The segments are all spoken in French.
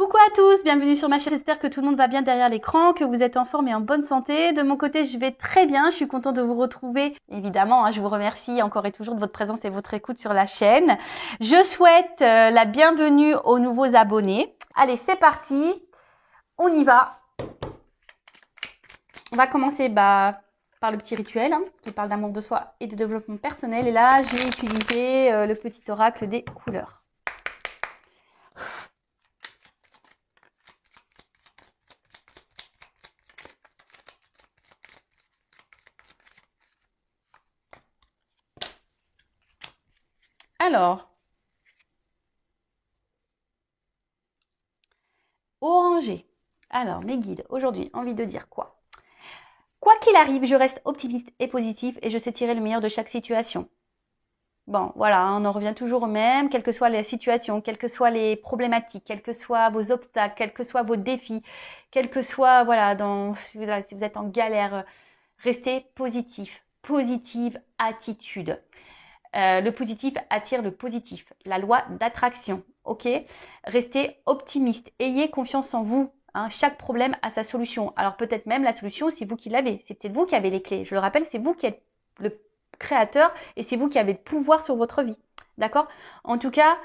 Coucou à tous, bienvenue sur ma chaîne. J'espère que tout le monde va bien derrière l'écran, que vous êtes en forme et en bonne santé. De mon côté, je vais très bien. Je suis contente de vous retrouver. Évidemment, je vous remercie encore et toujours de votre présence et votre écoute sur la chaîne. Je souhaite la bienvenue aux nouveaux abonnés. Allez, c'est parti. On y va. On va commencer par le petit rituel qui parle d'amour de soi et de développement personnel. Et là, j'ai utilisé le petit oracle des couleurs. Alors, orangé. Alors, mes guides, aujourd'hui, envie de dire quoi? Quoi qu'il arrive, je reste optimiste et positif et je sais tirer le meilleur de chaque situation. Bon, voilà, on en revient toujours au même, quelles que soient les situations, quelles que soient les problématiques, quels que soient vos obstacles, quels que soient vos défis, quels que soient, voilà, si vous êtes en galère, restez positif, positive attitude. Le positif attire le positif, la loi d'attraction, ok? Restez optimiste, ayez confiance en vous. Chaque problème a sa solution. Alors peut-être même la solution, c'est vous qui l'avez. C'est peut-être vous qui avez les clés. Je le rappelle, c'est vous qui êtes le créateur et c'est vous qui avez le pouvoir sur votre vie. D'accord? En tout cas,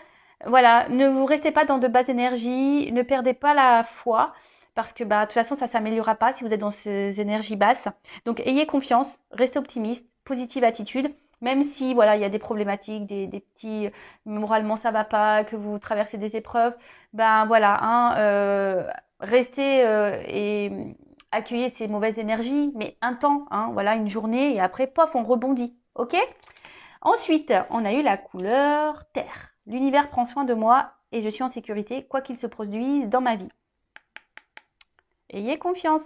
voilà, ne vous restez pas dans de basses énergies, ne perdez pas la foi parce que de toute façon, ça ne s'améliorera pas si vous êtes dans ces énergies basses. Donc ayez confiance, restez optimiste, positive attitude. Même si voilà, il y a des problématiques, des petits moralement ça va pas, que vous traversez des épreuves, restez et accueillez ces mauvaises énergies, mais un temps, voilà, une journée et après pof, on rebondit, ok? Ensuite, on a eu la couleur terre. L'univers prend soin de moi et je suis en sécurité, quoi qu'il se produise dans ma vie. Ayez confiance,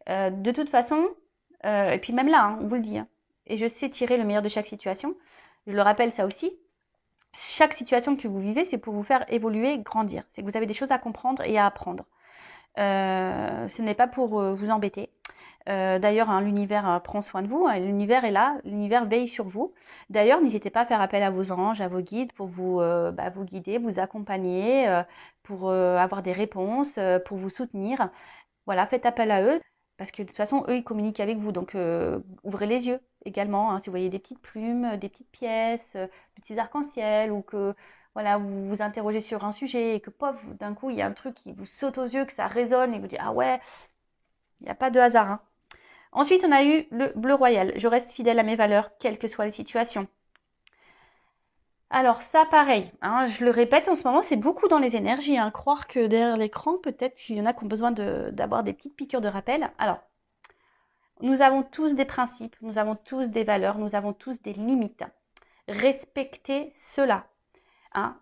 de toute façon, et puis même là, on vous le dit, et je sais tirer le meilleur de chaque situation. Je le rappelle ça aussi. Chaque situation que vous vivez, c'est pour vous faire évoluer, grandir. C'est que vous avez des choses à comprendre et à apprendre. Ce n'est pas pour vous embêter. D'ailleurs, l'univers prend soin de vous. L'univers est là. L'univers veille sur vous. D'ailleurs, n'hésitez pas à faire appel à vos anges, à vos guides pour vous guider, vous accompagner, pour avoir des réponses, pour vous soutenir. Voilà, faites appel à eux. Parce que de toute façon, eux, ils communiquent avec vous. Donc, ouvrez les yeux également. Si vous voyez des petites plumes, des petites pièces, des petits arcs-en-ciel, ou que voilà, vous vous interrogez sur un sujet et que, pof, d'un coup, il y a un truc qui vous saute aux yeux, que ça résonne et vous dites, ah ouais, il n'y a pas de hasard. Ensuite, on a eu le bleu royal. Je reste fidèle à mes valeurs, quelles que soient les situations. Alors ça, pareil, je le répète, en ce moment, c'est beaucoup dans les énergies. Croire que derrière l'écran, peut-être qu'il y en a qui ont besoin d'avoir des petites piqûres de rappel. Alors, nous avons tous des principes, nous avons tous des valeurs, nous avons tous des limites. Respectez cela.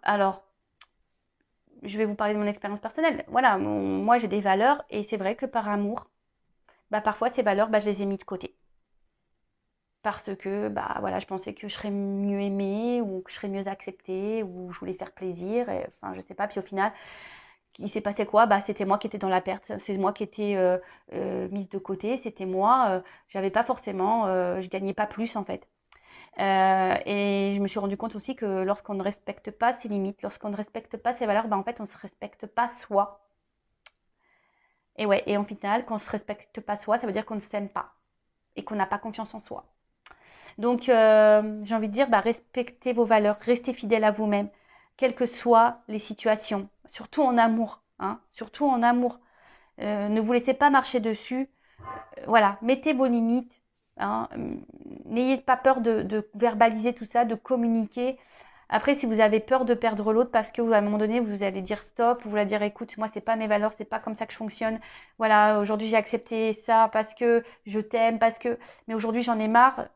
Alors, je vais vous parler de mon expérience personnelle. Voilà, moi j'ai des valeurs et c'est vrai que par amour, parfois ces valeurs, je les ai mis de côté. Parce que voilà, je pensais que je serais mieux aimée ou que je serais mieux acceptée ou je voulais faire plaisir. Et, enfin, je sais pas. Puis au final, il s'est passé quoi? C'était moi qui étais dans la perte. C'est moi qui étais mise de côté. C'était moi. J'avais pas forcément, je gagnais pas plus en fait. Et je me suis rendu compte aussi que lorsqu'on ne respecte pas ses limites, lorsqu'on ne respecte pas ses valeurs, en fait, on ne se respecte pas soi. Et ouais, et en final, quand on ne se respecte pas soi, ça veut dire qu'on ne s'aime pas et qu'on n'a pas confiance en soi. Donc, j'ai envie de dire, respectez vos valeurs, restez fidèle à vous-même, quelles que soient les situations, surtout en amour. Surtout en amour. Ne vous laissez pas marcher dessus. Voilà, mettez vos limites. N'ayez pas peur de verbaliser tout ça, de communiquer. Après, si vous avez peur de perdre l'autre parce que à un moment donné, vous allez dire stop, vous allez dire écoute, moi, c'est pas mes valeurs, c'est pas comme ça que je fonctionne. Voilà, aujourd'hui, j'ai accepté ça parce que je t'aime, mais aujourd'hui, j'en ai marre.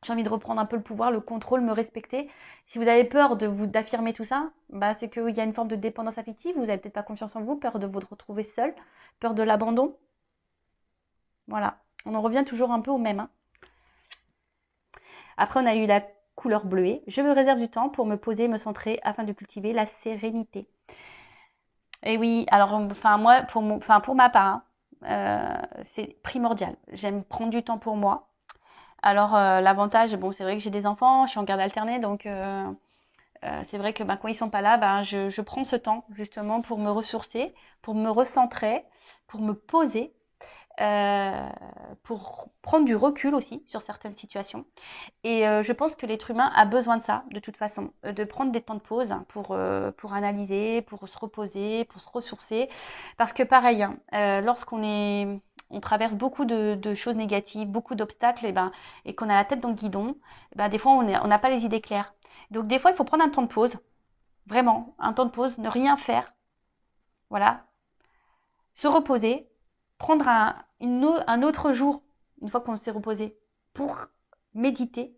J'ai envie de reprendre un peu le pouvoir, le contrôle, me respecter. Si vous avez peur d'affirmer tout ça, c'est qu'il y a une forme de dépendance affective, vous n'avez peut-être pas confiance en vous, peur de vous retrouver seul, peur de l'abandon. Voilà, on en revient toujours un peu au même. Après, on a eu la couleur bleuée. Je me réserve du temps pour me poser, me centrer afin de cultiver la sérénité. Et oui, alors, moi, pour ma part, c'est primordial. J'aime prendre du temps pour moi. Alors, l'avantage, c'est vrai que j'ai des enfants, je suis en garde alternée, donc C'est vrai que ben, quand ils sont pas là, ben, je prends ce temps justement pour me ressourcer, pour me recentrer, pour me poser, euh, pour prendre du recul aussi sur certaines situations. Et je pense que l'être humain a besoin de ça, de toute façon, de prendre des temps de pause pour analyser, pour se reposer, pour se ressourcer. Parce que pareil, hein, on traverse beaucoup de choses négatives, beaucoup d'obstacles, et qu'on a la tête dans le guidon, des fois on n'a pas les idées claires. Donc des fois il faut prendre un temps de pause, vraiment, un temps de pause, ne rien faire, voilà, se reposer, prendre un autre jour, une fois qu'on s'est reposé, pour méditer,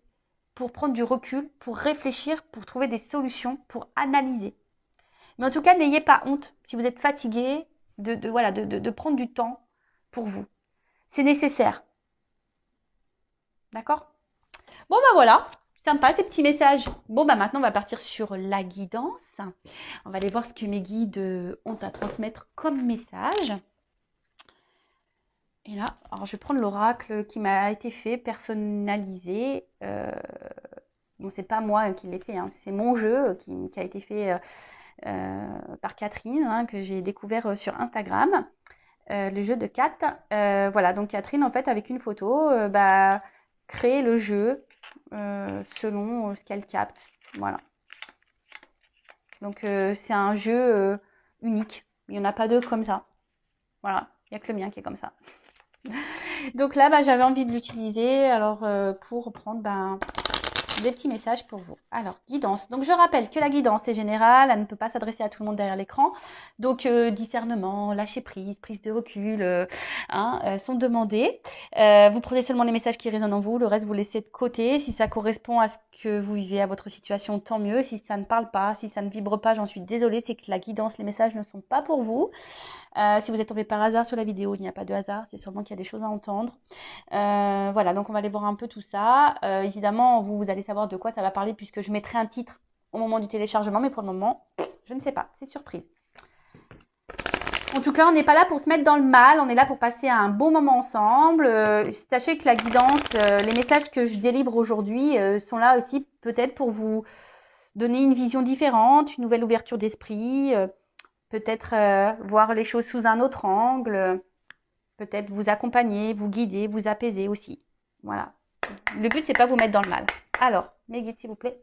pour prendre du recul, pour réfléchir, pour trouver des solutions, pour analyser. Mais en tout cas, n'ayez pas honte si vous êtes fatigué de prendre du temps pour vous. C'est nécessaire. D'accord? Bon, ben voilà. Sympa ces petits messages. Bon, bah maintenant, on va partir sur la guidance. On va aller voir ce que mes guides ont à transmettre comme message. Et là, alors je vais prendre l'oracle qui m'a été fait, personnalisé. Bon, c'est pas moi qui l'ai fait, hein, c'est mon jeu qui a été fait par Catherine, hein, que j'ai découvert sur Instagram, le jeu de Kat. Voilà, donc Catherine, en fait, avec une photo, crée le jeu selon ce qu'elle capte. Voilà. Donc c'est un jeu unique. Il n'y en a pas deux comme ça. Voilà, il n'y a que le mien qui est comme ça. Donc là, j'avais envie de l'utiliser alors pour prendre des petits messages pour vous. Alors, guidance. Donc, je rappelle que la guidance est générale, elle ne peut pas s'adresser à tout le monde derrière l'écran. Donc, discernement, lâcher prise, prise de recul sont demandés. Vous prenez seulement les messages qui résonnent en vous, le reste vous laissez de côté. Si ça correspond à ce que vous vivez, à votre situation, tant mieux. Si ça ne parle pas, si ça ne vibre pas, j'en suis désolée, c'est que la guidance, les messages ne sont pas pour vous. Si vous êtes tombé par hasard sur la vidéo, il n'y a pas de hasard, c'est sûrement qu'il y a des choses à entendre. Voilà, donc on va aller voir un peu tout ça. Évidemment, vous allez savoir de quoi ça va parler puisque je mettrai un titre au moment du téléchargement, mais pour le moment, je ne sais pas, c'est surprise. En tout cas, on n'est pas là pour se mettre dans le mal, on est là pour passer un bon moment ensemble. Sachez que la guidance, les messages que je délivre aujourd'hui sont là aussi peut-être pour vous donner une vision différente, une nouvelle ouverture d'esprit, peut-être voir les choses sous un autre angle, peut-être vous accompagner, vous guider, vous apaiser aussi. Voilà. Le but, c'est pas vous mettre dans le mal. Alors, mes guides, s'il vous plaît,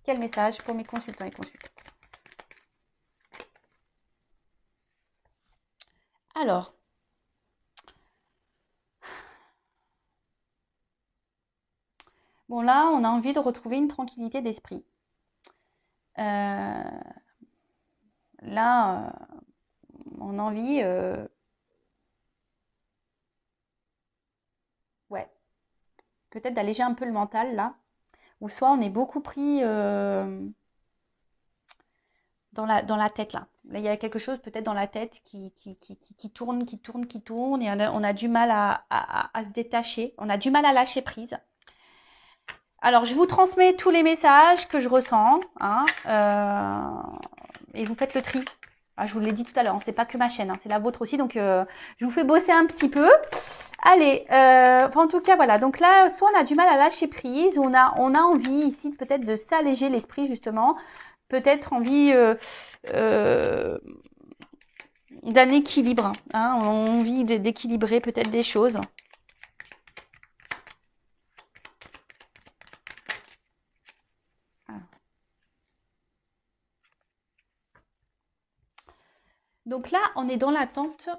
quel message pour mes consultants et consultantes? Alors, bon là, on a envie de retrouver une tranquillité d'esprit. Là, on a envie, ouais, peut-être d'alléger un peu le mental là, ou soit on est beaucoup pris dans la tête là. Là, il y a quelque chose peut-être dans la tête qui tourne, qui tourne, et on a du mal à se détacher, on a du mal à lâcher prise. Alors, je vous transmets tous les messages que je ressens, hein, et vous faites le tri. Ah, je vous l'ai dit tout à l'heure, hein, c'est pas que ma chaîne, hein, c'est la vôtre aussi, donc je vous fais bosser un petit peu. Allez, en tout cas, voilà. Donc là, soit on a du mal à lâcher prise, ou on a envie ici peut-être de s'alléger l'esprit justement, peut-être envie d'un équilibre, hein, envie d'équilibrer peut-être des choses. Donc là, on est dans l'attente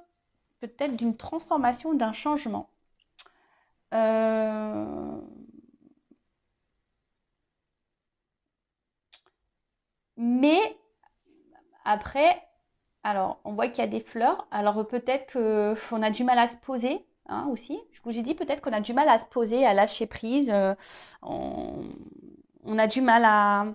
peut-être d'une transformation, d'un changement. Mais après, alors on voit qu'il y a des fleurs. Alors peut-être qu'on a du mal à se poser, hein, aussi. Je vous ai dit peut-être qu'on a du mal à se poser, à lâcher prise. On, on a du mal à,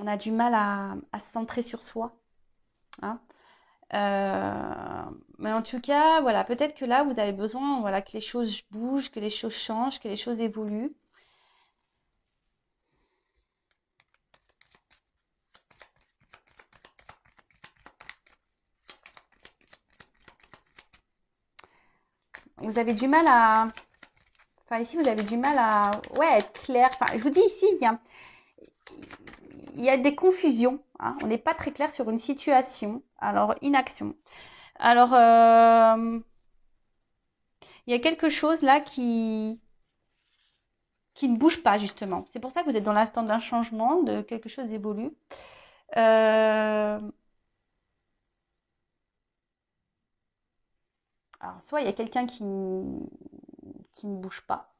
on a du mal à se centrer sur soi, hein. Mais en tout cas, voilà, peut-être que là, vous avez besoin, voilà, que les choses bougent, que les choses changent, que les choses évoluent. Vous avez du mal Enfin, ici, vous avez du mal à ouais, être clair. Enfin, je vous dis ici, il y a des confusions. Hein. On n'est pas très clair sur une situation. Alors, inaction. Alors, il y a quelque chose là qui ne bouge pas, justement. C'est pour ça que vous êtes dans l'attente d'un changement, de quelque chose d'évolue. Euh, alors, soit il y a quelqu'un qui ne bouge pas.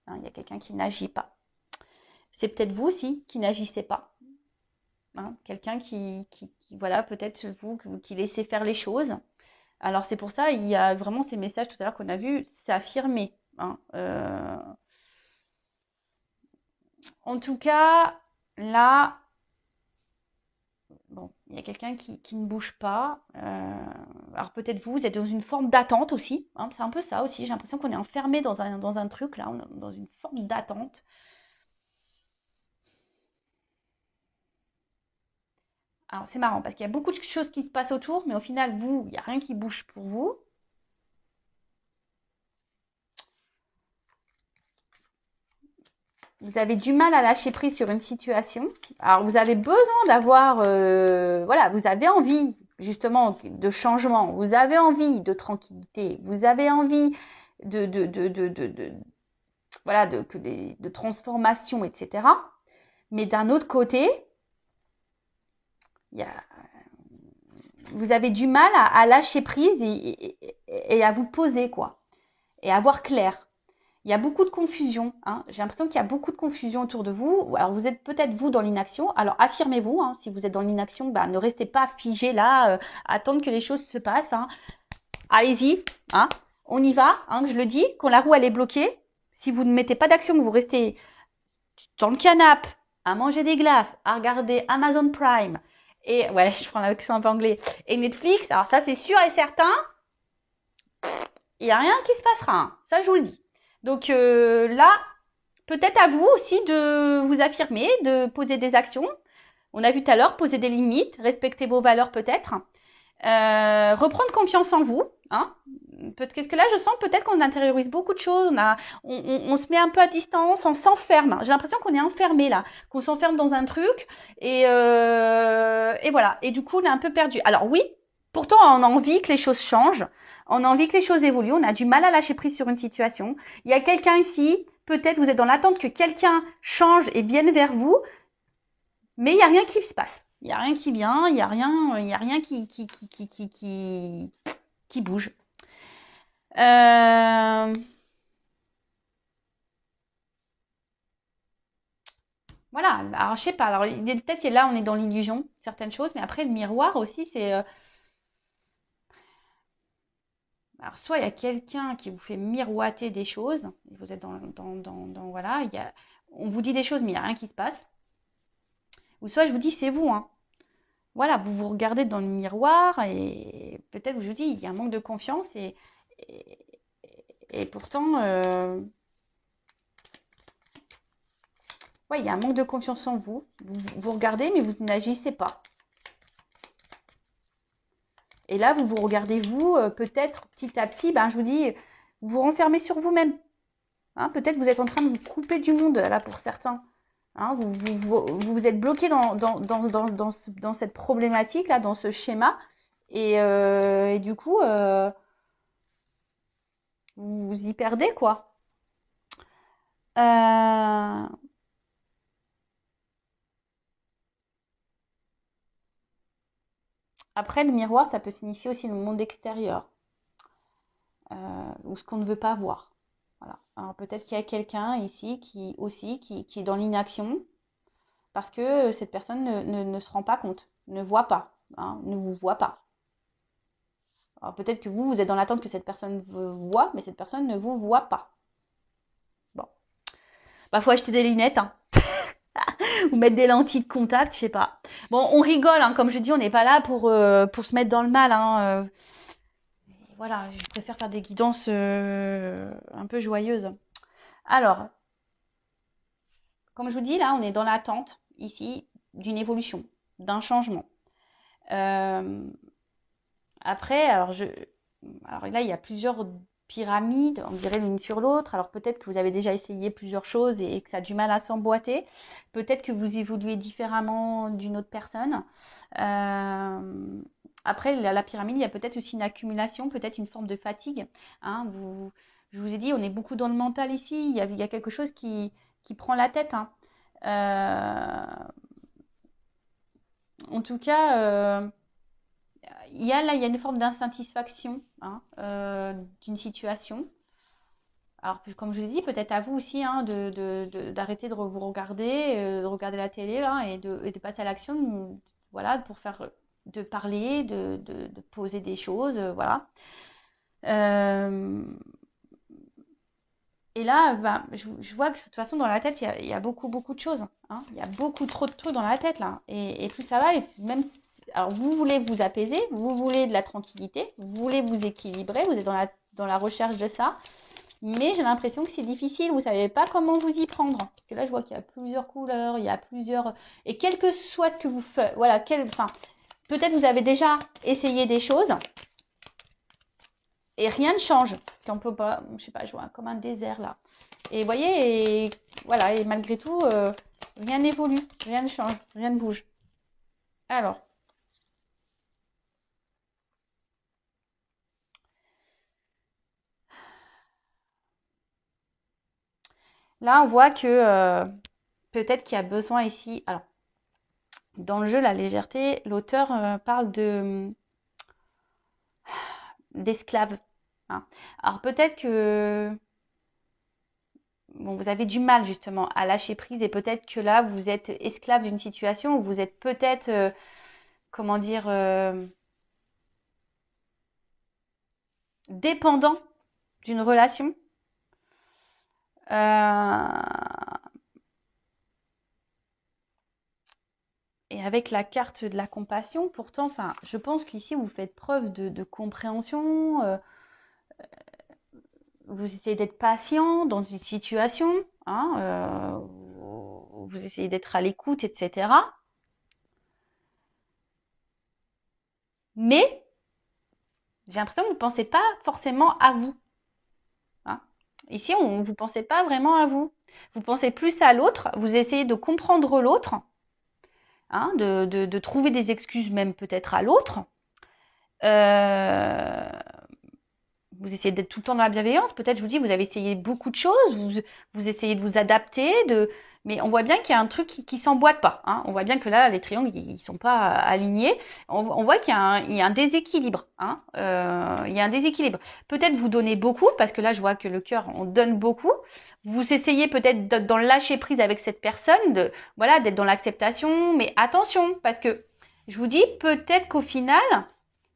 Hein, il y a quelqu'un qui n'agit pas. C'est peut-être vous aussi qui n'agissez pas. Hein, quelqu'un voilà, peut-être vous qui laissez faire les choses. Alors c'est pour ça, il y a vraiment ces messages tout à l'heure qu'on a vus, c'est affirmé. Hein. En tout cas, là, bon, il y a quelqu'un qui ne bouge pas. Alors peut-être vous êtes dans une forme d'attente aussi. Hein, c'est un peu ça aussi. J'ai l'impression qu'on est enfermé dans un truc là, dans une forme d'attente. Alors c'est marrant parce qu'il y a beaucoup de choses qui se passent autour, mais au final, vous, il n'y a rien qui bouge pour vous. Vous avez du mal à lâcher prise sur une situation. Alors vous avez besoin d'avoir, voilà, vous avez envie justement de changement, vous avez envie de tranquillité, vous avez envie de voilà, de transformation, etc. Mais d'un autre côté, il y a, vous avez du mal à lâcher prise et à vous poser, quoi, et à voir clair. Il y a beaucoup de confusion. Hein. J'ai l'impression qu'il y a beaucoup de confusion autour de vous. Alors, vous êtes peut-être vous dans l'inaction. Alors, affirmez-vous. Hein. Si vous êtes dans l'inaction, bah, ne restez pas figé là, attendre que les choses se passent. Hein. Allez-y. Hein. On y va. Hein, je le dis. Quand la roue elle est bloquée, si vous ne mettez pas d'action, que vous restez dans le canapé, à manger des glaces, à regarder Amazon Prime, et ouais, je prends l'accent un peu anglais, et Netflix, alors ça c'est sûr et certain, il n'y a rien qui se passera. Hein. Ça, je vous le dis. Donc là, peut-être à vous aussi de vous affirmer, de poser des actions. On a vu tout à l'heure, poser des limites, respecter vos valeurs peut-être. Reprendre confiance en vous. Hein. Parce que là, je sens peut-être qu'on intériorise beaucoup de choses. On se met un peu à distance, on s'enferme. J'ai l'impression qu'on est enfermé là, qu'on s'enferme dans un truc. Et voilà. Et du coup, on est un peu perdu. Alors oui, pourtant, on a envie que les choses changent. On a envie que les choses évoluent. On a du mal à lâcher prise sur une situation. Il y a quelqu'un ici, peut-être vous êtes dans l'attente que quelqu'un change et vienne vers vous, mais il n'y a rien qui se passe. Il n'y a rien qui vient, il n'y a rien qui bouge. Euh, voilà, alors je sais pas. Alors peut-être que là on est dans l'illusion, certaines choses, mais après le miroir aussi, c'est. Alors soit il y a quelqu'un qui vous fait miroiter des choses, vous êtes voilà, on vous dit des choses, mais il n'y a rien qui se passe. Ou soit je vous dis c'est vous, hein. Voilà, vous vous regardez dans le miroir et peut-être je vous dis il y a un manque de confiance et, et pourtant ouais, il y a un manque de confiance en vous. Vous regardez mais vous n'agissez pas. Et là vous vous regardez vous peut-être petit à petit, ben je vous dis vous vous renfermez sur vous-même. Hein, peut-être vous êtes en train de vous couper du monde là pour certains. Hein, vous êtes bloqué dans cette problématique là, dans ce schéma et du coup vous vous y perdez quoi. Euh, Après, le miroir, ça peut signifier aussi le monde extérieur, ou ce qu'on ne veut pas voir. Voilà. Alors peut-être qu'il y a quelqu'un ici qui est dans l'inaction parce que cette personne ne se rend pas compte, ne voit pas, hein, ne vous voit pas. Alors peut-être que vous êtes dans l'attente que cette personne vous voit, mais cette personne ne vous voit pas. Bon. Bah, faut acheter des lunettes, hein. Ou mettre des lentilles de contact, je sais pas. Bon, on rigole, hein, comme je dis, on n'est pas là pour se mettre dans le mal. Hein, voilà, je préfère faire des guidances un peu joyeuses. Alors, comme je vous dis, là, on est dans l'attente, ici, d'une évolution, d'un changement. Euh, Après, alors là, il y a plusieurs pyramide, on dirait l'une sur l'autre. Alors peut-être que vous avez déjà essayé plusieurs choses et que ça a du mal à s'emboîter. Peut-être que vous évoluez différemment d'une autre personne. Après, la pyramide, il y a peut-être aussi une accumulation, peut-être une forme de fatigue. Hein. Je vous ai dit, on est beaucoup dans le mental ici. Il y a quelque chose qui prend la tête. Hein. En tout cas, il y a une forme d'insatisfaction hein, d'une situation. Alors, comme je vous ai dit, peut-être à vous aussi hein, d'arrêter de vous regarder, de regarder la télé là, et de passer à l'action, voilà, pour faire, de parler, de poser des choses, voilà. Euh, et là, ben, je vois que de toute façon, dans la tête, il y a beaucoup, beaucoup de choses. Hein. Il y a beaucoup trop de trucs dans la tête, là. Et plus ça va, et même alors, vous voulez vous apaiser, vous voulez de la tranquillité, vous voulez vous équilibrer, vous êtes dans la recherche de ça. Mais j'ai l'impression que c'est difficile, vous ne savez pas comment vous y prendre. Parce que là, je vois qu'il y a plusieurs couleurs, il y a plusieurs... Et quel que soit ce que vous faites, voilà, enfin, peut-être vous avez déjà essayé des choses et rien ne change. Qu'on peut pas, je sais pas, je vois comme un désert là. Et vous voyez, voilà, et malgré tout, rien n'évolue, rien ne change, rien ne bouge. Alors, là, on voit que peut-être qu'il y a besoin ici. Alors, dans le jeu, la légèreté, l'auteur parle d'esclaves. Hein. Alors, peut-être que bon, vous avez du mal justement à lâcher prise et peut-être que là, vous êtes esclave d'une situation où vous êtes peut-être, comment dire, dépendant d'une relation. Et avec la carte de la compassion, pourtant, enfin, je pense qu'ici, vous faites preuve de compréhension, vous essayez d'être patient dans une situation, hein, vous essayez d'être à l'écoute, etc. Mais j'ai l'impression que vous ne pensez pas forcément à vous. Hein. Ici, vous ne pensez pas vraiment à vous. Vous pensez plus à l'autre, vous essayez de comprendre l'autre, hein, de trouver des excuses même peut-être à l'autre. Vous essayez d'être tout le temps dans la bienveillance. Peut-être, je vous dis, vous avez essayé beaucoup de choses, vous essayez de vous adapter, mais on voit bien qu'il y a un truc qui s'emboîte pas. Hein. On voit bien que là, les triangles, ils sont pas alignés. On voit qu'il y a un déséquilibre. Hein. Il y a un déséquilibre. Peut-être vous donnez beaucoup, parce que là, je vois que le cœur, on donne beaucoup. Vous essayez peut-être d'être dans le lâcher prise avec cette personne, voilà, d'être dans l'acceptation. Mais attention, parce que je vous dis, peut-être qu'au final,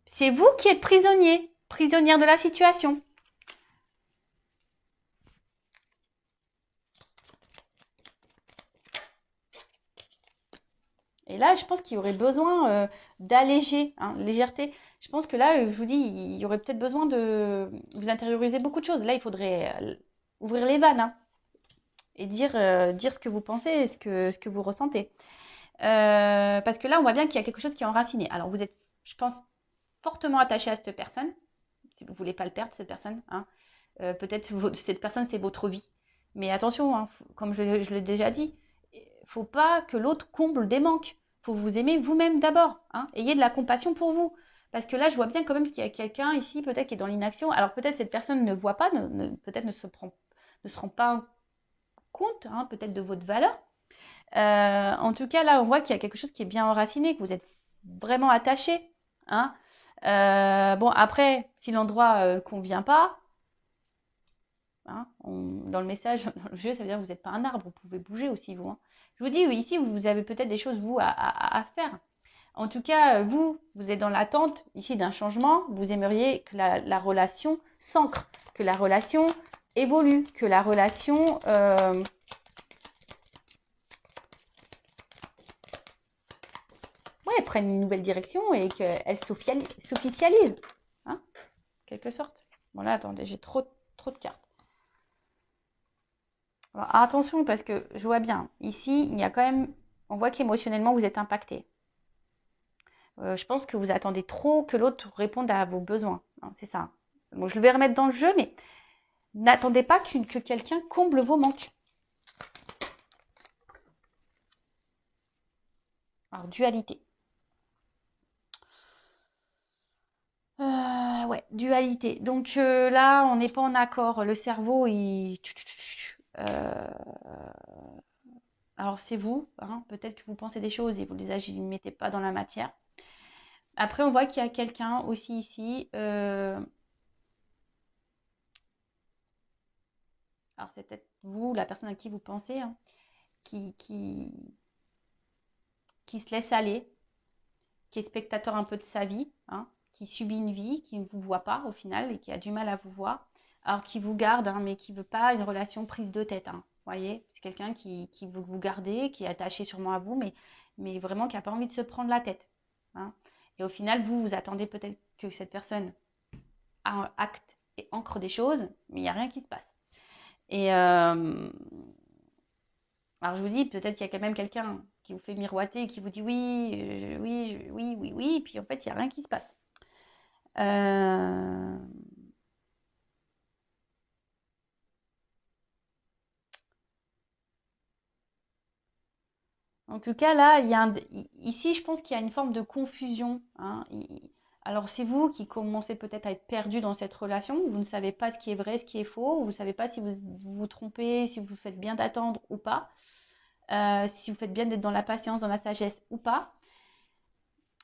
c'est vous qui êtes prisonnier, prisonnière de la situation. Et là, je pense qu'il y aurait besoin d'alléger, hein, légèreté. Je pense que là, je vous dis, il y aurait peut-être besoin de vous intérioriser beaucoup de choses. Là, il faudrait ouvrir les vannes hein, et dire ce que vous pensez, ce que vous ressentez. Parce que là, on voit bien qu'il y a quelque chose qui est enraciné. Alors, vous êtes, je pense, fortement attaché à cette personne, si vous ne voulez pas le perdre, cette personne. Hein. Peut-être cette personne, c'est votre vie. Mais attention, hein, comme je l'ai déjà dit, il ne faut pas que l'autre comble des manques. Il faut vous aimer vous-même d'abord. Hein. Ayez de la compassion pour vous. Parce que là, je vois bien quand même qu'il y a quelqu'un ici, peut-être qui est dans l'inaction. Alors peut-être cette personne ne voit pas, peut-être ne se rend pas compte, hein, peut-être de votre valeur. En tout cas, là, on voit qu'il y a quelque chose qui est bien enraciné, que vous êtes vraiment attaché. Hein. Bon, après, si l'endroit ne convient pas, hein, dans le message, dans le jeu, ça veut dire que vous n'êtes pas un arbre, vous pouvez bouger aussi, vous. Hein. Je vous dis, oui, ici, vous avez peut-être des choses, vous, à faire. En tout cas, vous êtes dans l'attente ici d'un changement. Vous aimeriez que la relation s'ancre, que la relation évolue, que la relation ouais, prenne une nouvelle direction et qu'elle s'officialise. Hein, en quelque sorte. Bon là, attendez, j'ai trop de cartes. Alors, attention, parce que je vois bien, ici, il y a quand même, on voit qu'émotionnellement, vous êtes impacté. Je pense que vous attendez trop que l'autre réponde à vos besoins. Hein, c'est ça. Bon, je vais remettre dans le jeu, mais n'attendez pas que quelqu'un comble vos manques. Alors, dualité. Ouais, dualité. Donc là, on n'est pas en accord. Le cerveau, il... Alors c'est vous, hein, peut-être que vous pensez des choses et vous les mettez pas dans la matière. Après, on voit qu'il y a quelqu'un aussi ici. Alors c'est peut-être vous, la personne à qui vous pensez, hein, qui, qui, qui se laisse aller, qui est spectateur un peu de sa vie, hein, qui subit une vie, qui ne vous voit pas au final et qui a du mal à vous voir. Alors qui vous garde, hein, mais qui ne veut pas une relation prise de tête. Hein, voyez, c'est quelqu'un qui veut vous garder, qui est attaché sûrement à vous, mais vraiment qui n'a pas envie de se prendre la tête. Hein. Et au final, vous attendez peut-être que cette personne acte et ancre des choses, mais il n'y a rien qui se passe. Et alors je vous dis, peut-être qu'il y a quand même quelqu'un qui vous fait miroiter et qui vous dit oui, oui, oui, oui, oui, et puis en fait, il n'y a rien qui se passe. Euh, En tout cas, là, ici, je pense qu'il y a une forme de confusion. Hein. Alors, c'est vous qui commencez peut-être à être perdu dans cette relation. Vous ne savez pas ce qui est vrai, ce qui est faux. Vous ne savez pas si vous vous trompez, si vous faites bien d'attendre ou pas. Si vous faites bien d'être dans la patience, dans la sagesse ou pas.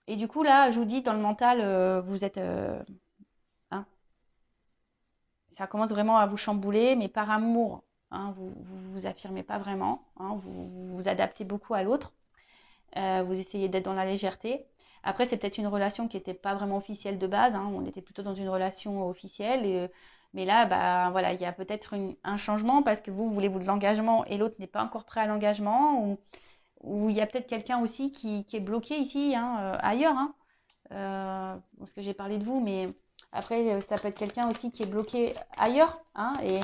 Et du coup, là, je vous dis, dans le mental, vous êtes... hein, ça commence vraiment à vous chambouler, mais par amour. Hein, vous vous affirmez pas vraiment. Hein, vous vous adaptez beaucoup à l'autre. Vous essayez d'être dans la légèreté. Après, c'est peut-être une relation qui n'était pas vraiment officielle de base. Hein. On était plutôt dans une relation officielle. Mais là, bah, voilà, il y a peut-être un changement parce que vous voulez de l'engagement et l'autre n'est pas encore prêt à l'engagement. Ou il y a peut-être quelqu'un aussi qui est bloqué ici, hein, ailleurs. Hein. Parce que j'ai parlé de vous, mais après, ça peut être quelqu'un aussi qui est bloqué ailleurs hein, et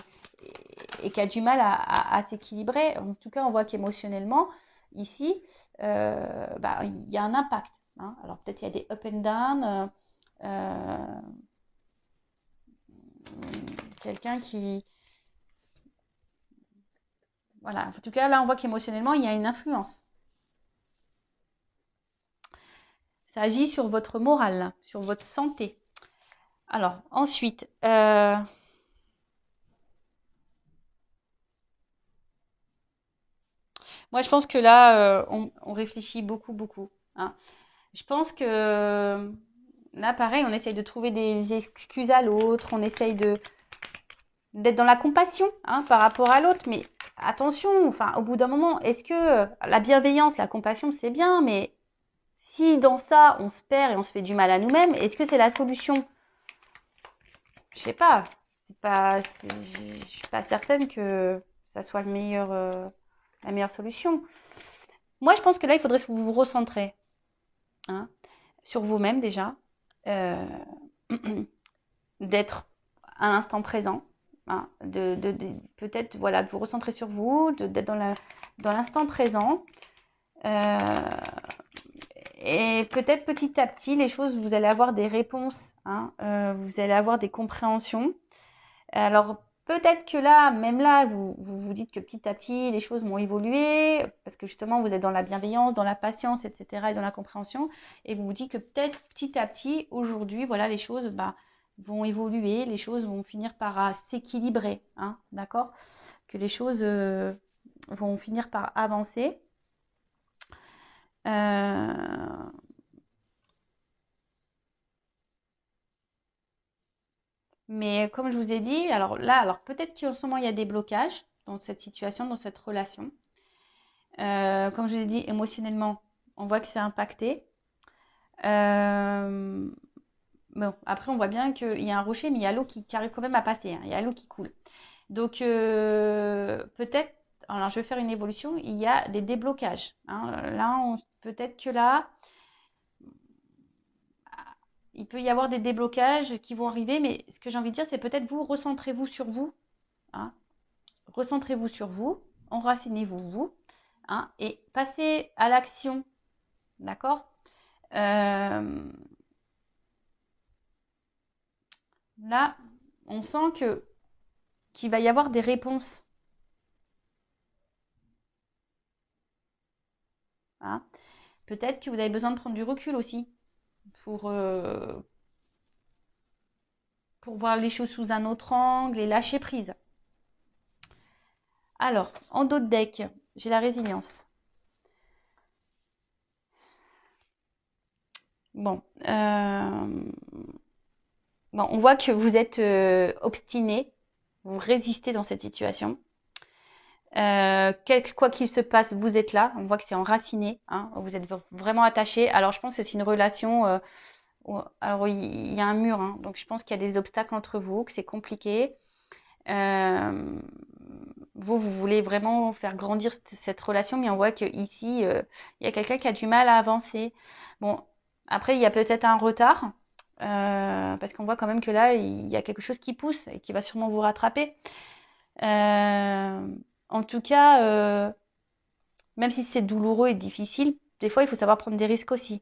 qui a du mal à s'équilibrer. En tout cas, on voit qu'émotionnellement, ici, bah, il y a un impact. Hein. Alors peut-être il y a des up and down. Euh, Quelqu'un qui... Voilà. En tout cas, là, on voit qu'émotionnellement, il y a une influence. Ça agit sur votre morale, sur votre santé. Alors, ensuite, moi, je pense que là, on réfléchit beaucoup, beaucoup. Hein. Je pense que là, pareil, on essaye de trouver des excuses à l'autre, on essaye d'être dans la compassion hein, par rapport à l'autre, mais attention, enfin, au bout d'un moment, est-ce que la bienveillance, la compassion, c'est bien, mais si dans ça, on se perd et on se fait du mal à nous-mêmes, est-ce que c'est la solution? Je sais pas. Je suis pas certaine que ça soit la meilleure solution. Moi, je pense que là, il faudrait vous recentrer hein, sur vous-même déjà, euh, d'être à l'instant présent, hein, peut-être voilà, de vous recentrer sur vous, d'être dans l'instant présent. Euh, et peut-être petit à petit, les choses, vous allez avoir des réponses, hein, vous allez avoir des compréhensions. Alors, peut-être que là, même là, vous dites que petit à petit, les choses vont évoluer, parce que justement, vous êtes dans la bienveillance, dans la patience, etc., et dans la compréhension, et vous vous dites que peut-être petit à petit, aujourd'hui, voilà, les choses bah, vont évoluer, les choses vont finir par s'équilibrer, hein, d'accord? Que les choses vont finir par avancer. Euh, mais comme je vous ai dit, alors là, alors peut-être qu'en ce moment, il y a des blocages dans cette situation, dans cette relation. Comme je vous ai dit, émotionnellement, on voit que c'est impacté. Euh, bon, après, on voit bien qu'il y a un rocher, mais il y a l'eau qui arrive quand même à passer. Hein. Il y a l'eau qui coule. Donc, peut-être, alors je vais faire une évolution, il y a des déblocages. Hein. Là, peut-être que là, il peut y avoir des déblocages qui vont arriver, mais ce que j'ai envie de dire, c'est peut-être vous, recentrez-vous sur vous. Hein. Recentrez-vous sur vous, enracinez-vous, vous, hein, et passez à l'action. D'accord Là, on sent qu'il va y avoir des réponses. Hein. Peut-être que vous avez besoin de prendre du recul aussi pour, euh, pour voir les choses sous un autre angle et lâcher prise. Alors, en dos de deck, j'ai la résilience. Bon, bon, on voit que vous êtes obstiné, vous résistez dans cette situation. Quoi qu'il se passe, vous êtes là. On voit que c'est enraciné. Hein, vous êtes vraiment attaché. Alors, je pense que c'est une relation. Alors, il y a un mur. Hein, donc, je pense qu'il y a des obstacles entre vous, que c'est compliqué. Euh, vous voulez vraiment faire grandir cette relation, mais on voit qu'ici, il y a quelqu'un qui a du mal à avancer. Bon, après, il y a peut-être un retard. Parce qu'on voit quand même que là, il y a quelque chose qui pousse et qui va sûrement vous rattraper. En tout cas, même si c'est douloureux et difficile, des fois, il faut savoir prendre des risques aussi.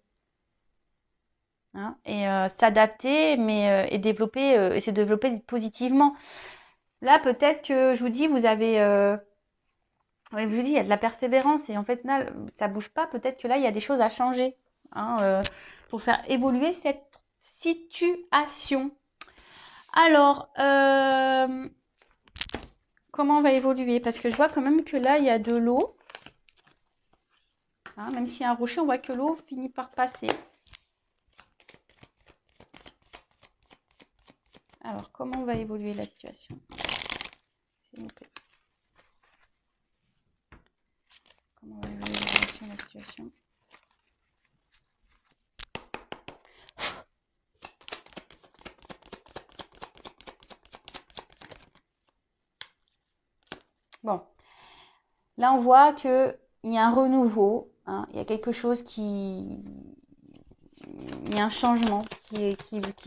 Hein, et s'adapter, mais et développer, et se développer positivement. Là, peut-être que je vous dis, vous avez, ouais, je vous dis, il y a de la persévérance et en fait, là, ça bouge pas. Peut-être que là, il y a des choses à changer, hein, pour faire évoluer cette situation. Alors, comment on va évoluer? Parce que je vois quand même que là, il y a de l'eau. Hein, même s'il y a un rocher, on voit que l'eau finit par passer. Alors, comment va évoluer la situation? S'il vous plaît. Comment va évoluer la situation? Bon, là, on voit qu'il y a un renouveau. Hein, il y a quelque chose qui... Il y a un changement qui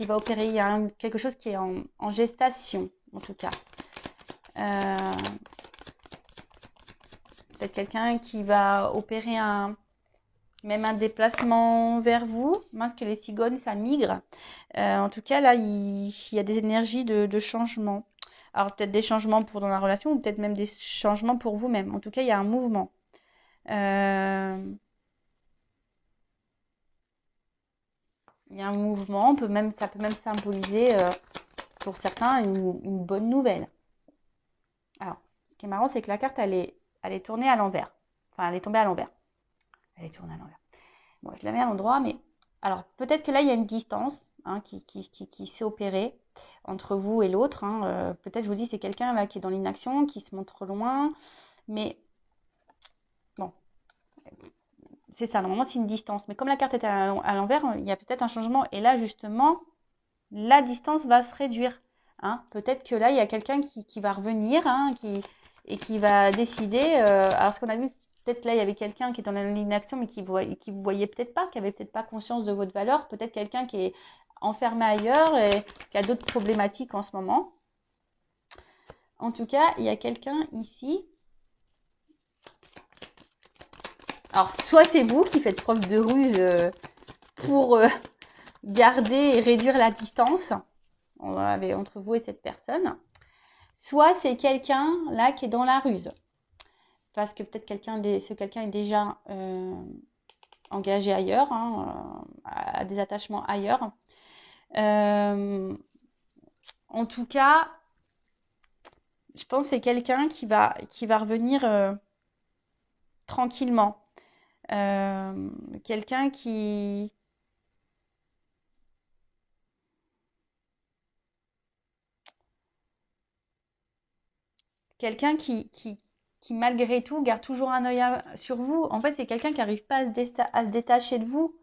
va opérer. Il y a quelque chose qui est en gestation, en tout cas. Peut-être quelqu'un qui va opérer même un déplacement vers vous. Parce que les cigognes, ça migre. En tout cas, là, il y a des énergies de changement. Alors, peut-être des changements pour dans la relation ou peut-être même des changements pour vous-même. En tout cas, il y a un mouvement. Il y a un mouvement. Ça peut même symboliser, pour certains, une bonne nouvelle. Alors, ce qui est marrant, c'est que la carte, elle est tournée à l'envers. Enfin, elle est tombée à l'envers. Elle est tournée à l'envers. Bon, je la mets à l'endroit, mais... Alors, peut-être que là, il y a une distance, hein, qui s'est opérée entre vous et l'autre. Hein. Peut-être, je vous dis, c'est quelqu'un là qui est dans l'inaction, qui se montre loin. Mais, bon, c'est ça. Normalement, c'est une distance. Mais comme la carte est à l'envers, il y a peut-être un changement. Et là, justement, la distance va se réduire. Hein. Peut-être que là, il y a quelqu'un qui va revenir, hein, et qui va décider. Alors, ce qu'on a vu, peut-être là, il y avait quelqu'un qui est dans l'inaction, mais qui vous voyait peut-être pas, qui avait peut-être pas conscience de votre valeur. Peut-être quelqu'un qui est enfermé ailleurs et qui a d'autres problématiques en ce moment. En tout cas, il y a quelqu'un ici. Alors, soit c'est vous qui faites preuve de ruse pour garder et réduire la distance entre vous et cette personne. Soit c'est quelqu'un là qui est dans la ruse. Parce que peut-être ce quelqu'un est déjà engagé ailleurs, hein, à des attachements ailleurs. En tout cas, je pense que c'est quelqu'un qui va revenir tranquillement. Quelqu'un qui... Quelqu'un qui, malgré tout, garde toujours un œil sur vous. En fait, c'est quelqu'un qui n'arrive pas à se détacher de vous.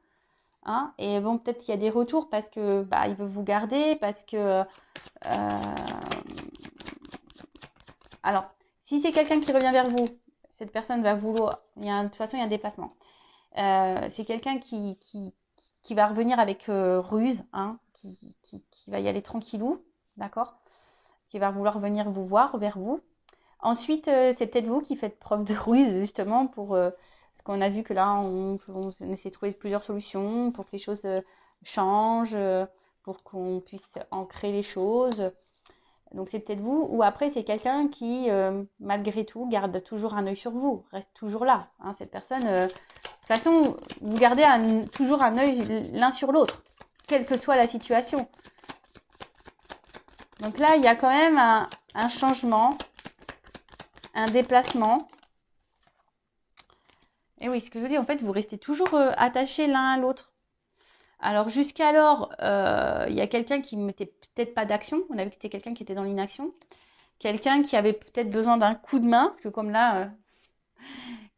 Hein. Et bon, peut-être qu'il y a des retours parce que il veut vous garder, parce que... Alors, si c'est quelqu'un qui revient vers vous, cette personne va vouloir... de toute façon, il y a un déplacement. C'est quelqu'un qui va revenir avec ruse, hein, qui va y aller tranquillou, d'accord? Qui va vouloir venir vous voir, vers vous. Ensuite, c'est peut-être vous qui faites preuve de ruse, justement, parce qu'on a vu que là, on essaie de trouver plusieurs solutions pour que les choses changent, pour qu'on puisse ancrer les choses. Donc c'est peut-être vous, ou après c'est quelqu'un qui, malgré tout, garde toujours un œil sur vous, reste toujours là. Hein, cette personne, de toute façon, vous gardez toujours un œil l'un sur l'autre, quelle que soit la situation. Donc là, il y a quand même un changement, un déplacement. Et oui, ce que je vous dis, en fait, vous restez toujours attachés l'un à l'autre. Alors jusqu'alors, il y a quelqu'un qui ne mettait peut-être pas d'action. On a vu que c'était quelqu'un qui était dans l'inaction. Quelqu'un qui avait peut-être besoin d'un coup de main, parce que comme là,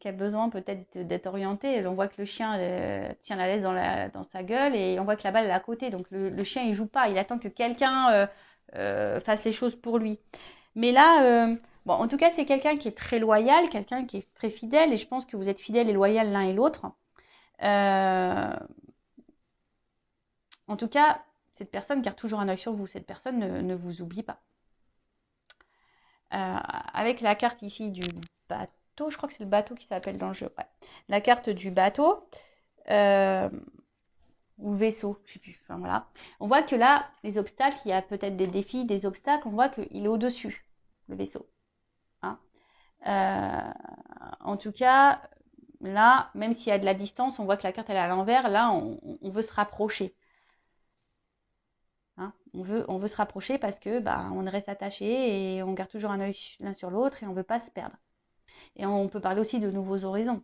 qui a besoin peut-être d'être orienté. On voit que le chien tient la laisse dans sa gueule et on voit que la balle est à côté. Donc le chien, il joue pas. Il attend que quelqu'un fasse les choses pour lui. Mais là, bon, en tout cas, c'est quelqu'un qui est très loyal, quelqu'un qui est très fidèle. Et je pense que vous êtes fidèles et loyal l'un et l'autre. En tout cas, cette personne garde toujours un œil sur vous. Cette personne ne vous oublie pas. Avec la carte ici du bateau, je crois que c'est le bateau qui s'appelle dans le jeu. Ouais. La carte du bateau ou vaisseau, je sais plus. Enfin voilà. On voit que là, les obstacles, il y a peut-être des défis, des obstacles. On voit qu'il est au-dessus, le vaisseau. Hein. En tout cas, là, même s'il y a de la distance, on voit que la carte elle est à l'envers. Là, on veut se rapprocher. Hein, on veut se rapprocher parce que on reste attaché et on garde toujours un œil l'un sur l'autre et on ne veut pas se perdre. Et on peut parler aussi de nouveaux horizons.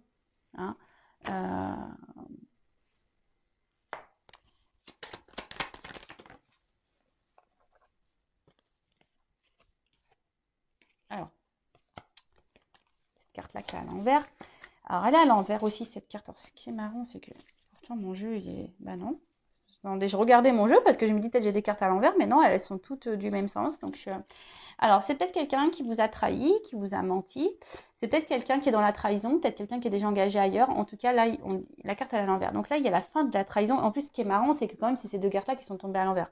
Hein. Alors, cette carte-là qui est à l'envers. Alors, elle est à l'envers aussi, cette carte. Alors, ce qui est marrant, c'est que pourtant mon jeu, il est... non. Attendez, je regardais mon jeu parce que je me dis peut-être j'ai des cartes à l'envers, mais non, elles sont toutes du même sens. Donc, alors, c'est peut-être quelqu'un qui vous a trahi, qui vous a menti. C'est peut-être quelqu'un qui est dans la trahison, peut-être quelqu'un qui est déjà engagé ailleurs. En tout cas, là, la carte elle est à l'envers. Donc là, il y a la fin de la trahison. En plus, ce qui est marrant, c'est que quand même, c'est ces deux cartes-là qui sont tombées à l'envers.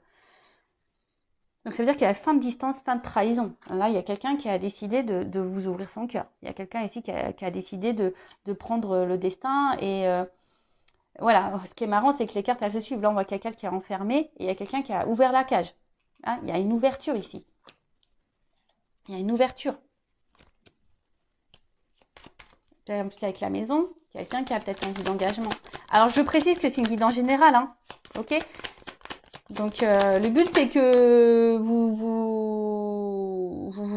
Donc ça veut dire qu'il y a fin de distance, fin de trahison. Là, il y a quelqu'un qui a décidé de vous ouvrir son cœur. Il y a quelqu'un ici qui a décidé de prendre le destin. Et voilà, ce qui est marrant, c'est que les cartes, elles se suivent. Là, on voit quelqu'un qui est enfermé et il y a quelqu'un qui a ouvert la cage. Hein, il y a une ouverture ici. Il y a une ouverture. En plus, avec la maison, quelqu'un qui a peut-être envie d'engagement. Alors, je précise que c'est une guidance générale. Hein, ok. Donc, le but, c'est que vous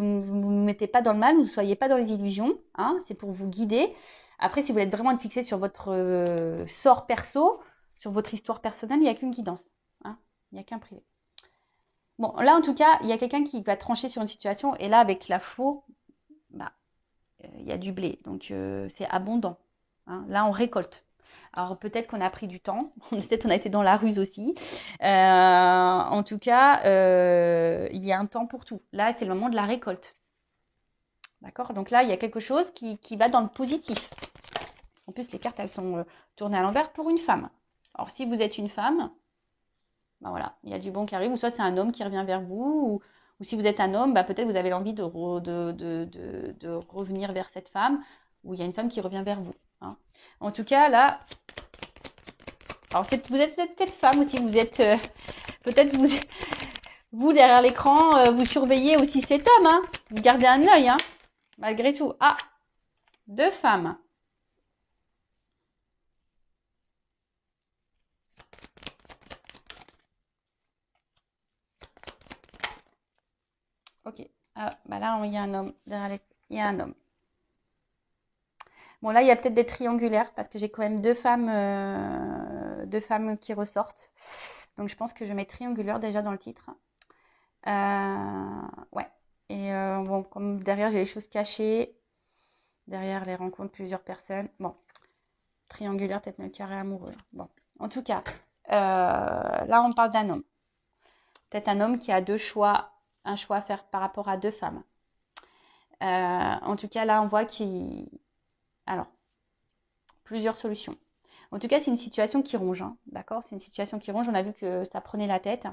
ne mettez pas dans le mal, vous ne soyez pas dans les illusions. Hein, c'est pour vous guider. Après, si vous êtes vraiment fixé sur votre sort perso, sur votre histoire personnelle, il n'y a qu'une guidance. Hein, il n'y a qu'un privé. Bon, là, en tout cas, il y a quelqu'un qui va trancher sur une situation. Et là, avec la faux, il y a du blé. Donc, c'est abondant. Hein, là, on récolte. Alors peut-être qu'on a pris du temps, peut-être on a été dans la ruse aussi. En tout cas, il y a un temps pour tout. Là, c'est le moment de la récolte. D'accord. Donc là, il y a quelque chose qui va dans le positif. En plus, les cartes, elles sont tournées à l'envers pour une femme. Alors si vous êtes une femme, voilà, il y a du bon qui arrive. Ou soit c'est un homme qui revient vers vous, ou si vous êtes un homme, peut-être vous avez l'envie de revenir vers cette femme, ou il y a une femme qui revient vers vous. Hein. En tout cas, là, alors vous êtes peut-être femme aussi, vous êtes peut-être vous derrière l'écran, vous surveillez aussi cet homme, hein. Vous gardez un œil, hein, malgré tout. Ah, deux femmes. Ok. Ah, là, il y a un homme. Il y a un homme. Bon, là, il y a peut-être des triangulaires parce que j'ai quand même deux femmes qui ressortent. Donc, je pense que je mets triangulaire déjà dans le titre. Ouais. Et bon, comme derrière, j'ai les choses cachées. Derrière les rencontres, plusieurs personnes. Bon, triangulaire, peut-être le carré amoureux. Bon, en tout cas, là, on parle d'un homme. Peut-être un homme qui a un choix à faire par rapport à deux femmes. En tout cas, là, on voit qu'il... Alors, plusieurs solutions. En tout cas, c'est une situation qui ronge, hein, d'accord? C'est une situation qui ronge. On a vu que ça prenait la tête.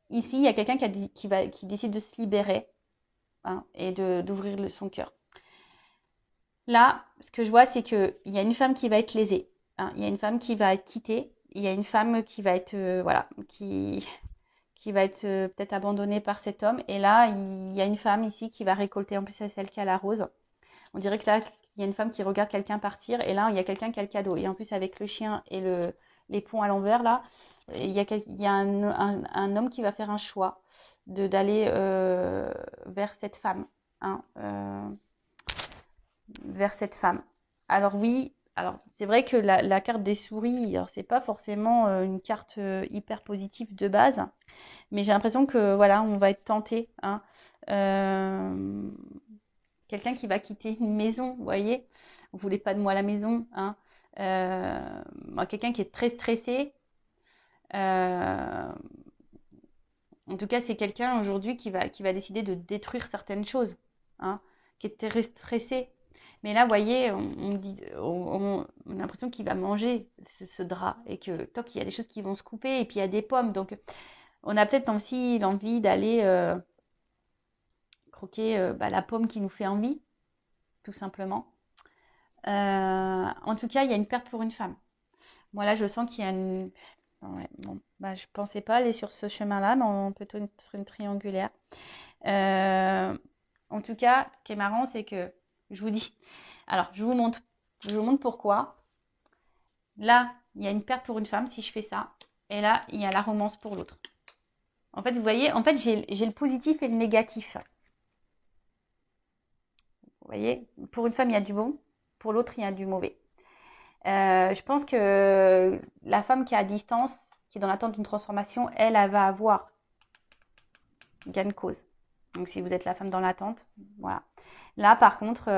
Ici, il y a quelqu'un qui décide de se libérer, hein, et d'ouvrir son cœur. Là, ce que je vois, c'est qu'il y a une femme qui va être lésée. Hein, il y a une femme qui va être quittée. Il y a une femme qui va être, voilà, qui qui va être peut-être abandonnée par cet homme. Et là, il y a une femme ici qui va récolter. En plus, c'est celle qui a la rose. On dirait que là, il y a une femme qui regarde quelqu'un partir. Et là, il y a quelqu'un qui a le cadeau. Et en plus, avec le chien et les ponts à l'envers, là, il y a un homme qui va faire un choix d'aller vers cette femme. Hein, vers cette femme. Alors oui, alors c'est vrai que la carte des souris, alors c'est pas forcément une carte hyper positive de base, mais j'ai l'impression que voilà, on va être tenté. Hein. Euh, Quelqu'un qui va quitter une maison, vous voyez, vous voulez pas de moi à la maison. Hein. Quelqu'un qui est très stressé. Euh, En tout cas, c'est quelqu'un aujourd'hui qui va décider de détruire certaines choses, hein, qui est très stressé. Mais là, vous voyez, on a l'impression qu'il va manger ce drap et que toc, il y a des choses qui vont se couper et puis il y a des pommes. Donc, on a peut-être aussi l'envie d'aller croquer la pomme qui nous fait envie, tout simplement. En tout cas, il y a une perte pour une femme. Moi, là, je sens qu'il y a une... Ouais, bon, je pensais pas aller sur ce chemin-là, mais on peut être sur une triangulaire. Euh, En tout cas, ce qui est marrant, c'est que je vous dis, alors je vous montre pourquoi. Là, il y a une perte pour une femme si je fais ça, et là, il y a la romance pour l'autre. En fait, vous voyez, en fait, j'ai le positif et le négatif. Vous voyez, pour une femme, il y a du bon, pour l'autre, il y a du mauvais. Je pense que la femme qui est à distance, qui est dans l'attente d'une transformation, elle va avoir gain de cause. Donc, si vous êtes la femme dans l'attente, voilà. Là, par contre,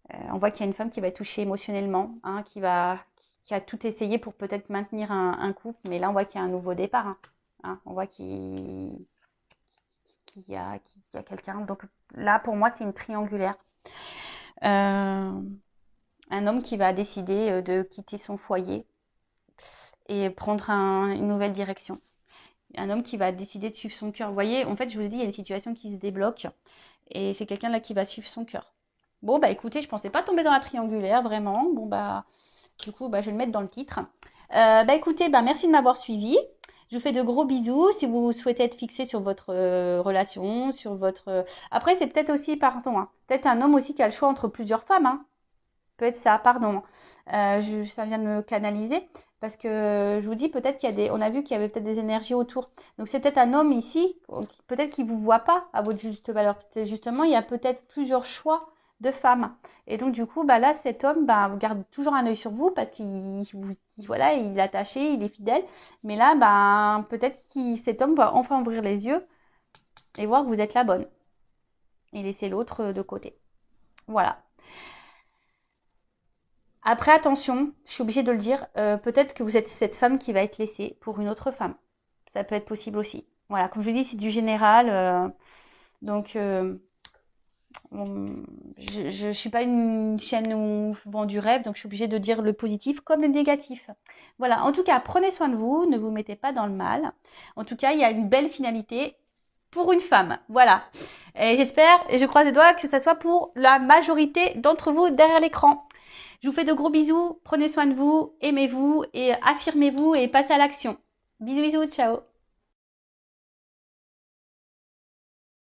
on voit qu'il y a une femme qui va être touchée émotionnellement, hein, qui a tout essayé pour peut-être maintenir un couple, mais là, on voit qu'il y a un nouveau départ. Hein. On voit qu'il y a quelqu'un. Donc là, pour moi, c'est une triangulaire. Un homme qui va décider de quitter son foyer et prendre une nouvelle direction. Un homme qui va décider de suivre son cœur. Vous voyez, en fait, je vous ai dit, il y a des situations qui se débloquent et c'est quelqu'un là qui va suivre son cœur. Bon, écoutez, je pensais pas tomber dans la triangulaire, vraiment. Bon, du coup, je vais le mettre dans le titre. Écoutez, merci de m'avoir suivi. Je vous fais de gros bisous. Si vous souhaitez être fixé sur votre relation, sur votre... Après, c'est peut-être aussi, pardon, hein, peut-être un homme aussi qui a le choix entre plusieurs femmes. Hein. Peut-être ça, pardon. Ça vient de me canaliser. Parce que je vous dis, peut-être on a vu qu'il y avait peut-être des énergies autour. Donc, c'est peut-être un homme ici, peut-être qu'il ne vous voit pas à votre juste valeur. Justement, il y a peut-être plusieurs choix de femmes. Et donc, du coup, là, cet homme, vous garde toujours un œil sur vous parce voilà, il est attaché, il est fidèle. Mais là, peut-être que cet homme va enfin ouvrir les yeux et voir que vous êtes la bonne. Et laisser l'autre de côté. Voilà. Après, attention, je suis obligée de le dire, peut-être que vous êtes cette femme qui va être laissée pour une autre femme. Ça peut être possible aussi. Voilà, comme je vous dis, c'est du général. Donc, je ne suis pas une chaîne où je vends du rêve, donc je suis obligée de dire le positif comme le négatif. Voilà, en tout cas, prenez soin de vous, ne vous mettez pas dans le mal. En tout cas, il y a une belle finalité pour une femme. Voilà. Et j'espère et je croise les doigts que ce soit pour la majorité d'entre vous derrière l'écran. Je vous fais de gros bisous, prenez soin de vous, aimez-vous et affirmez-vous et passez à l'action. Bisous, bisous, ciao.